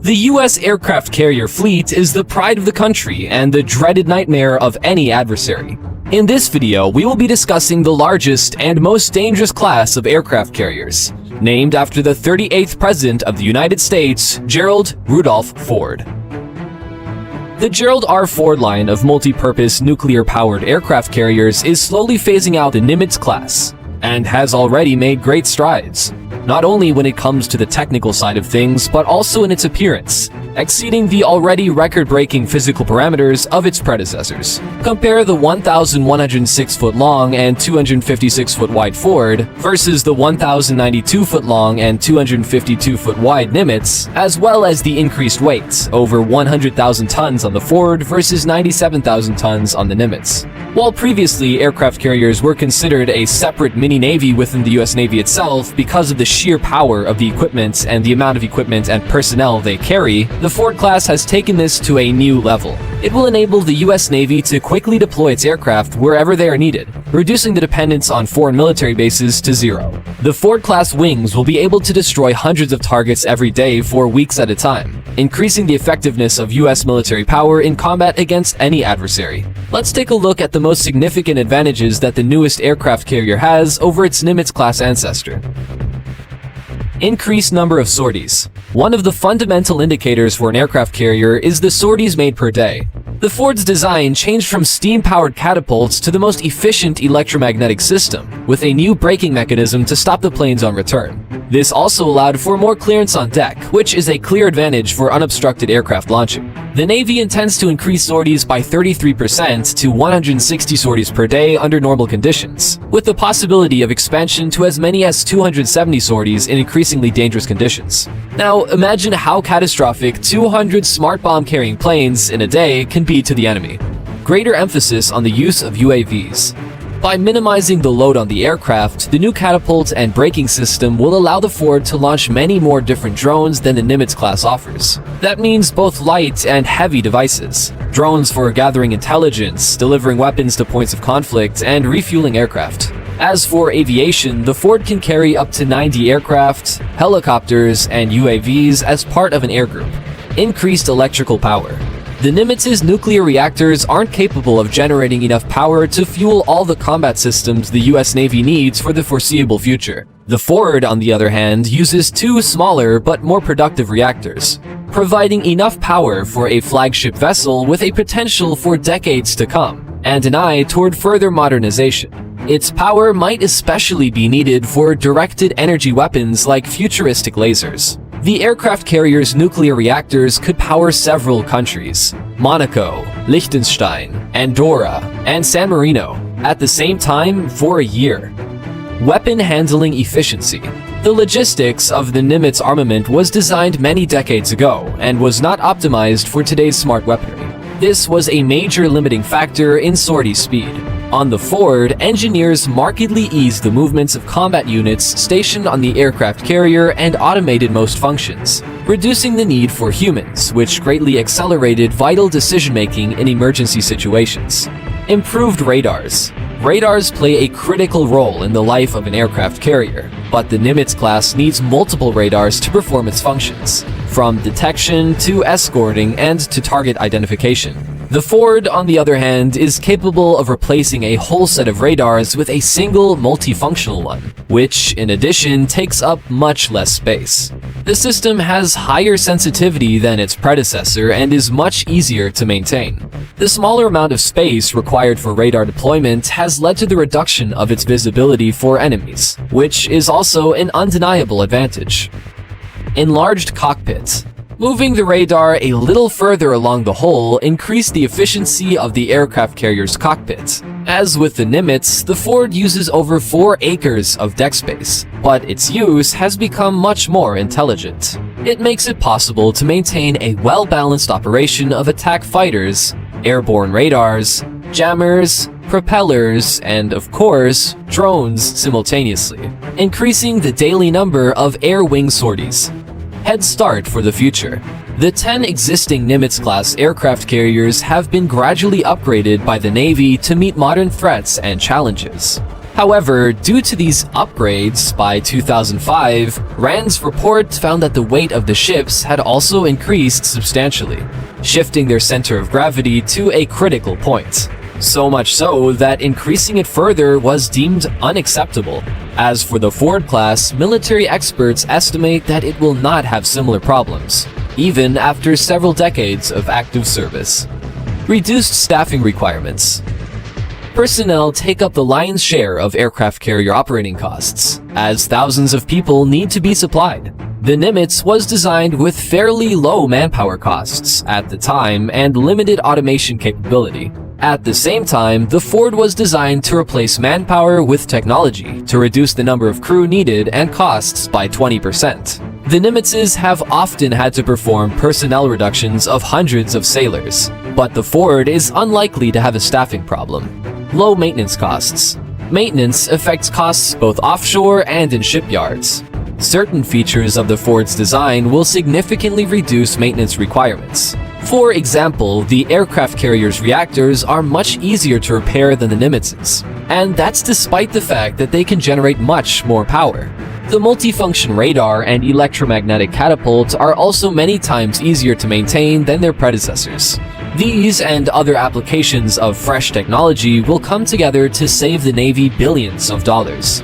The U.S. aircraft carrier fleet is the pride of the country and the dreaded nightmare of any adversary. In this video, we will be discussing the largest and most dangerous class of aircraft carriers, named after the 38th President of the United States, Gerald Rudolph Ford. The Gerald R. Ford line of multi-purpose nuclear-powered aircraft carriers is slowly phasing out the Nimitz class, and has already made great strides, not only when it comes to the technical side of things, but also in its appearance, exceeding the already record-breaking physical parameters of its predecessors. Compare the 1,106-foot long and 256-foot wide Ford versus the 1,092-foot long and 252-foot wide Nimitz, as well as the increased weight, over 100,000 tons on the Ford versus 97,000 tons on the Nimitz. While previously aircraft carriers were considered a separate mini-navy within the US Navy itself because of the sheer power of the equipment and the amount of equipment and personnel they carry, the Ford class has taken this to a new level. It will enable the US Navy to quickly deploy its aircraft wherever they are needed, reducing the dependence on foreign military bases to zero. The Ford class wings will be able to destroy hundreds of targets every day for weeks at a time, increasing the effectiveness of US military power in combat against any adversary. Let's take a look at the most significant advantages that the newest aircraft carrier has over its Nimitz class ancestor. Increased number of sorties. One of the fundamental indicators for an aircraft carrier is the sorties made per day. The Ford's design changed from steam-powered catapults to the most efficient electromagnetic system, with a new braking mechanism to stop the planes on return. This also allowed for more clearance on deck, which is a clear advantage for unobstructed aircraft launching. The Navy intends to increase sorties by 33% to 160 sorties per day under normal conditions, with the possibility of expansion to as many as 270 sorties in increasingly dangerous conditions. Now, imagine how catastrophic 200 smart bomb-carrying planes in a day can be to the enemy. Greater emphasis on the use of UAVs. By minimizing the load on the aircraft, the new catapult and braking system will allow the Ford to launch many more different drones than the Nimitz class offers. That means both light and heavy devices. Drones for gathering intelligence, delivering weapons to points of conflict, and refueling aircraft. As for aviation, the Ford can carry up to 90 aircraft, helicopters, and UAVs as part of an air group. Increased electrical power. The Nimitz's nuclear reactors aren't capable of generating enough power to fuel all the combat systems the US Navy needs for the foreseeable future. The Ford, on the other hand, uses two smaller but more productive reactors, providing enough power for a flagship vessel with a potential for decades to come, and an eye toward further modernization. Its power might especially be needed for directed energy weapons like futuristic lasers. The aircraft carrier's nuclear reactors could power several countries: Monaco, Liechtenstein, Andorra, and San Marino, at the same time for a year. Weapon handling efficiency. The logistics of the Nimitz armament was designed many decades ago and was not optimized for today's smart weaponry. This was a major limiting factor in sortie speed. On the Ford, engineers markedly eased the movements of combat units stationed on the aircraft carrier and automated most functions, reducing the need for humans, which greatly accelerated vital decision-making in emergency situations. Improved radars. Radars play a critical role in the life of an aircraft carrier, but the Nimitz class needs multiple radars to perform its functions, from detection to escorting and to target identification. The Ford, on the other hand, is capable of replacing a whole set of radars with a single multifunctional one, which, in addition, takes up much less space. The system has higher sensitivity than its predecessor and is much easier to maintain. The smaller amount of space required for radar deployment has led to the reduction of its visibility for enemies, which is also an undeniable advantage. Enlarged cockpit. Moving the radar a little further along the hull increased the efficiency of the aircraft carrier's cockpit. As with the Nimitz, the Ford uses over 4 acres of deck space, but its use has become much more intelligent. It makes it possible to maintain a well-balanced operation of attack fighters, airborne radars, jammers, propellers, and of course, drones simultaneously, increasing the daily number of air wing sorties. Head start for the future. The 10 existing Nimitz-class aircraft carriers have been gradually upgraded by the Navy to meet modern threats and challenges. However, due to these upgrades, by 2005, Rand's report found that the weight of the ships had also increased substantially, shifting their center of gravity to a critical point. So much so that increasing it further was deemed unacceptable. As for the Ford class, military experts estimate that it will not have similar problems, even after several decades of active service. Reduced staffing requirements. Personnel take up the lion's share of aircraft carrier operating costs, as thousands of people need to be supplied. The Nimitz was designed with fairly low manpower costs at the time and limited automation capability. At the same time, the Ford was designed to replace manpower with technology to reduce the number of crew needed and costs by 20%. The Nimitzes have often had to perform personnel reductions of hundreds of sailors, but the Ford is unlikely to have a staffing problem. Low maintenance costs. Maintenance affects costs both offshore and in shipyards. Certain features of the Ford's design will significantly reduce maintenance requirements. For example, the aircraft carrier's reactors are much easier to repair than the Nimitz's, and that's despite the fact that they can generate much more power. The multifunction radar and electromagnetic catapult are also many times easier to maintain than their predecessors. These and other applications of fresh technology will come together to save the Navy billions of dollars.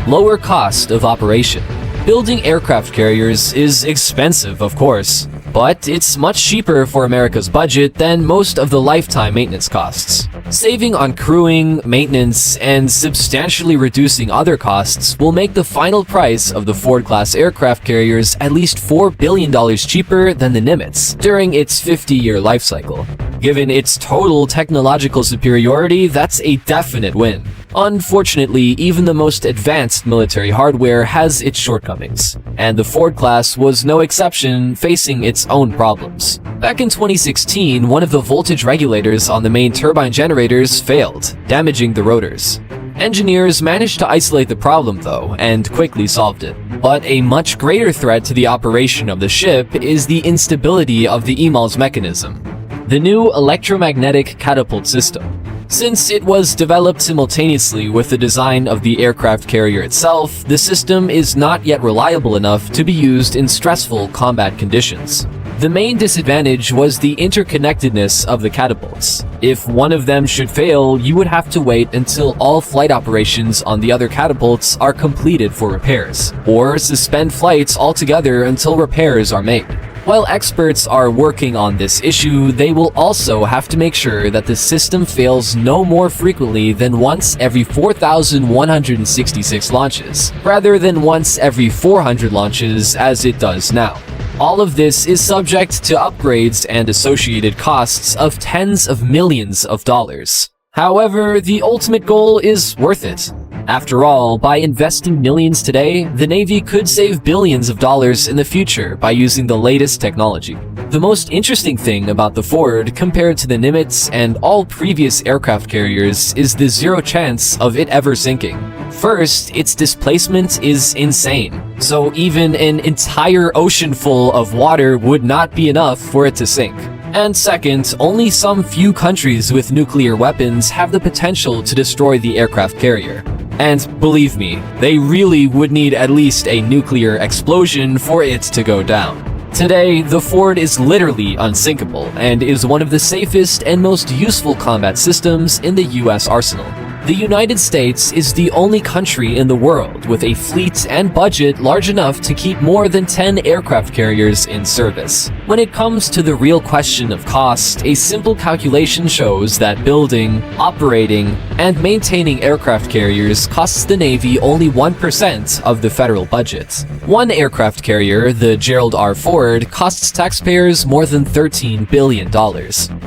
Lower cost of operation. Building aircraft carriers is expensive, of course, but it's much cheaper for America's budget than most of the lifetime maintenance costs. Saving on crewing, maintenance, and substantially reducing other costs will make the final price of the Ford-class aircraft carriers at least $4 billion cheaper than the Nimitz during its 50-year life cycle. Given its total technological superiority, that's a definite win. Unfortunately, even the most advanced military hardware has its shortcomings, and the Ford class was no exception, facing its own problems. Back in 2016, one of the voltage regulators on the main turbine generators failed, damaging the rotors. Engineers managed to isolate the problem though, and quickly solved it. But a much greater threat to the operation of the ship is the instability of the EMALS mechanism, the new electromagnetic catapult system. Since it was developed simultaneously with the design of the aircraft carrier itself, the system is not yet reliable enough to be used in stressful combat conditions. The main disadvantage was the interconnectedness of the catapults. If one of them should fail, you would have to wait until all flight operations on the other catapults are completed for repairs, or suspend flights altogether until repairs are made. While experts are working on this issue, they will also have to make sure that the system fails no more frequently than once every 4,166 launches, rather than once every 400 launches as it does now. All of this is subject to upgrades and associated costs of tens of millions of dollars. However, the ultimate goal is worth it. After all, by investing millions today, the Navy could save billions of dollars in the future by using the latest technology. The most interesting thing about the Ford compared to the Nimitz and all previous aircraft carriers is the zero chance of it ever sinking. First, its displacement is insane, so even an entire ocean full of water would not be enough for it to sink. And second, only some few countries with nuclear weapons have the potential to destroy the aircraft carrier. And believe me, they really would need at least a nuclear explosion for it to go down. Today, the Ford is literally unsinkable and is one of the safest and most useful combat systems in the US arsenal. The United States is the only country in the world with a fleet and budget large enough to keep more than 10 aircraft carriers in service. When it comes to the real question of cost, a simple calculation shows that building, operating, and maintaining aircraft carriers costs the Navy only 1% of the federal budget. One aircraft carrier, the Gerald R. Ford, costs taxpayers more than $13 billion.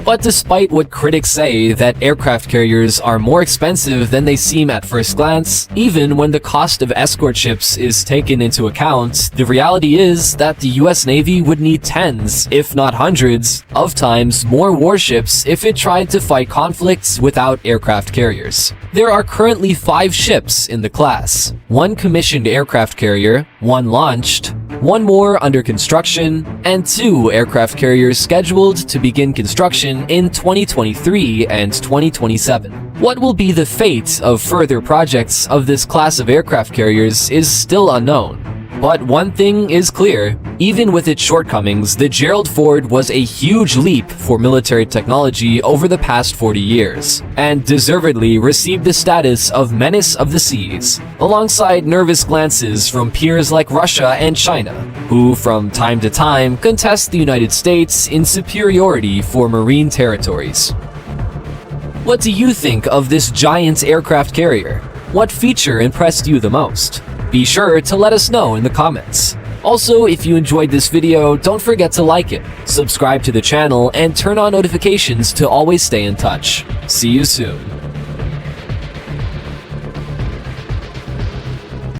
But despite what critics say that aircraft carriers are more expensive than they seem at first glance, even when the cost of escort ships is taken into account, the reality is that the US Navy would need tens, if not hundreds, of times more warships if it tried to fight conflicts without aircraft carriers. There are currently 5 ships in the class, 1 commissioned aircraft carrier, 1 launched, 1 more under construction, and 2 aircraft carriers scheduled to begin construction in 2023 and 2027. What will be the fate of further projects of this class of aircraft carriers is still unknown. But one thing is clear, even with its shortcomings, the Gerald Ford was a huge leap for military technology over the past 40 years, and deservedly received the status of menace of the seas, alongside nervous glances from peers like Russia and China, who from time to time contest the United States in superiority for marine territories. What do you think of this giant aircraft carrier? What feature impressed you the most? Be sure to let us know in the comments. Also, if you enjoyed this video, don't forget to like it, subscribe to the channel, and turn on notifications to always stay in touch. See you soon.